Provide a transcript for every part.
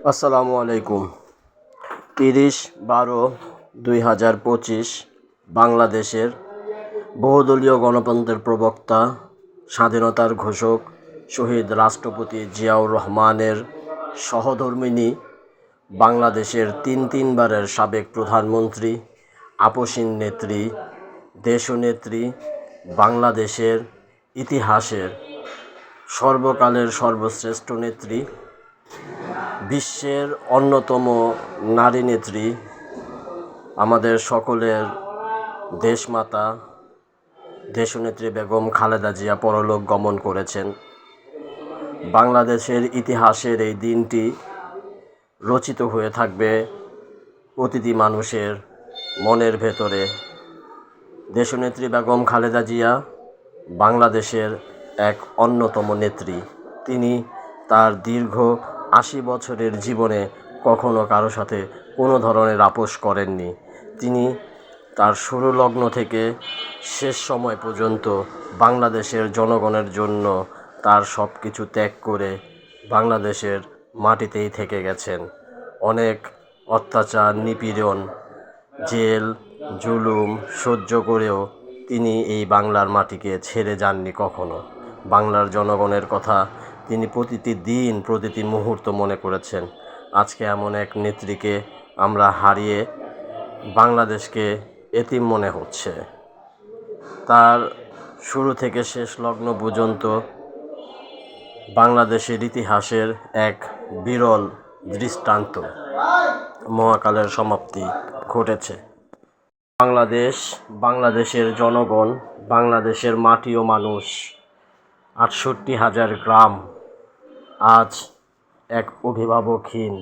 আসসালামু আলাইকুম। 30/12/2025 বাংলাদেশের বহুদলীয় গণতন্ত্রের প্রবক্তা, স্বাধীনতার ঘোষক শহীদ রাষ্ট্রপতি জিয়াউর রহমানের সহধর্মিণী, বাংলাদেশের তিনবারের সাবেক প্রধানমন্ত্রী, আপসীন নেত্রী, দেশনেত্রী, বাংলাদেশের ইতিহাসের সর্বকালের সর্বশ্রেষ্ঠ নেত্রী, বিশ্বের অন্যতম নারী নেত্রী, আমাদের সকলের দেশমাতা দেশনেত্রী বেগম খালেদা জিয়া পরলোক গমন করেছেন। বাংলাদেশের ইতিহাসের এই দিনটি রচিত হয়ে থাকবে প্রতিটি মানুষের মনের ভেতরে। দেশনেত্রী বেগম খালেদা জিয়া বাংলাদেশের এক অন্যতম নেত্রী। তিনি তার দীর্ঘ 80 বছরের জীবনে কখনো কারো সাথে কোনো ধরনের আপোষ করেননি। তিনি তার শুরু লগ্ন থেকে শেষ সময় পর্যন্ত বাংলাদেশের জনগণের জন্য তার সব কিছু ত্যাগ করে বাংলাদেশের মাটিতেই থেকে গেছেন। অনেক অত্যাচার, নিপীড়ন, জেল, জুলুম সহ্য করেও তিনি এই বাংলার মাটিকে ছেড়ে যাননি কখনো। বাংলার জনগণের কথা তিনি প্রতিটি দিন, প্রতিটি মুহূর্ত মনে করেছেন। আজকে এমন এক নেত্রীকে আমরা হারিয়ে বাংলাদেশকে এতিম মনে হচ্ছে। তার শুরু থেকে শেষ লগ্ন পর্যন্ত বাংলাদেশের ইতিহাসের এক বিরল দৃষ্টান্ত, মহাকালের সমাপ্তি ঘটেছে। বাংলাদেশের জনগণ, বাংলাদেশের মাটি ও মানুষ, 68,000 গ্রাম আজ এক অভিভাবকহীন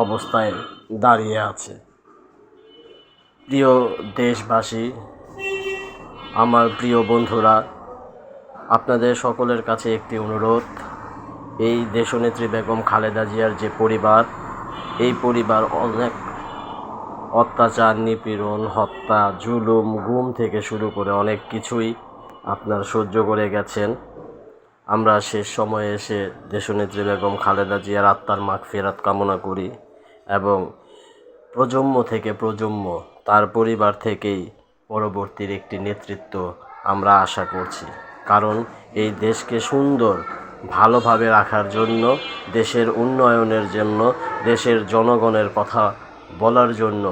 অবস্থায় দাঁড়িয়ে আছে। প্রিয় দেশবাসী, আমার প্রিয় বন্ধুরা, আপনাদের সকলের কাছে একটি অনুরোধ। এই দেশনেত্রী বেগম খালেদা জিয়ার যে পরিবার, এই পরিবার অনেক অত্যাচার, নিপীড়ন, হত্যা, জুলুম, গুম থেকে শুরু করে অনেক কিছুই আপনারা সহ্য করে গেছেন। আমরা শেষ সময়ে এসে দেশনেত্রী বেগম খালেদা জিয়ার আত্মার মাগফিরাত কামনা করি এবং প্রজন্ম থেকে প্রজন্ম তার পরিবার থেকেই পরবর্তীর একটি নেতৃত্ব আমরা আশা করছি। কারণ এই দেশকে সুন্দর ভালোভাবে রাখার জন্য, দেশের উন্নয়নের জন্য, দেশের জনগণের কথা বলার জন্য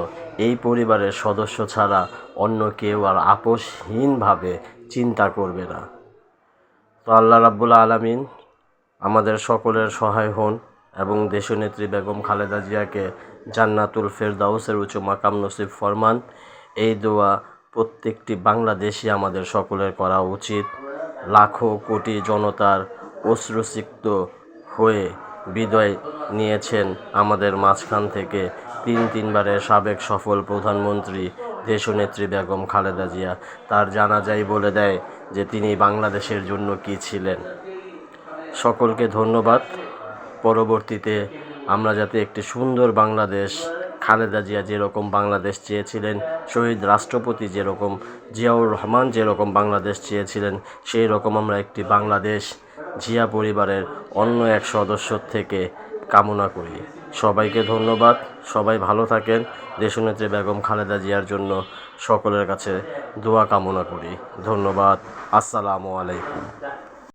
এই পরিবারের সদস্য ছাড়া অন্য কেউ আর আপোষহীনভাবে চিন্তা করবে না। তো আল্লাহ রাব্বুল আলামিন আমাদের সকলের সহায় হন এবং দেশনেত্রী বেগম খালেদা জিয়াকে জান্নাতুল ফেরদাউসের উঁচু মাকাম নসিব ফরমান। এই দোয়া প্রত্যেকটি বাংলাদেশি আমাদের সকলের করা উচিত। লাখো কোটি জনতার অশ্রুসিক্ত হয়ে বিদায় নিয়েছেন আমাদের মাঝখান থেকে তিনবারের সাবেক সফল প্রধানমন্ত্রী দেশনেত্রী বেগম খালেদা জিয়া। তার জানাজাই বলে দেয় যে তিনি বাংলাদেশের জন্য কী ছিলেন। সকলকে ধন্যবাদ। পরবর্তীতে আমরা যাতে একটি সুন্দর বাংলাদেশ, খালেদা জিয়া যেরকম বাংলাদেশ চেয়েছিলেন, শহীদ রাষ্ট্রপতি যেরকম, জিয়াউর রহমান যেরকম বাংলাদেশ চেয়েছিলেন, সেই রকম আমরা একটি বাংলাদেশ জিয়া পরিবারের অন্য এক সদস্যর থেকে কামনা করি। সবাইকে ধন্যবাদ। সবাই ভালো থাকেন। দেশনেত্রী বেগম খালেদা জিয়ার জন্য সকলের কাছে দোয়া কামনা করি। ধন্যবাদ। আসসালামু আলাইকুম।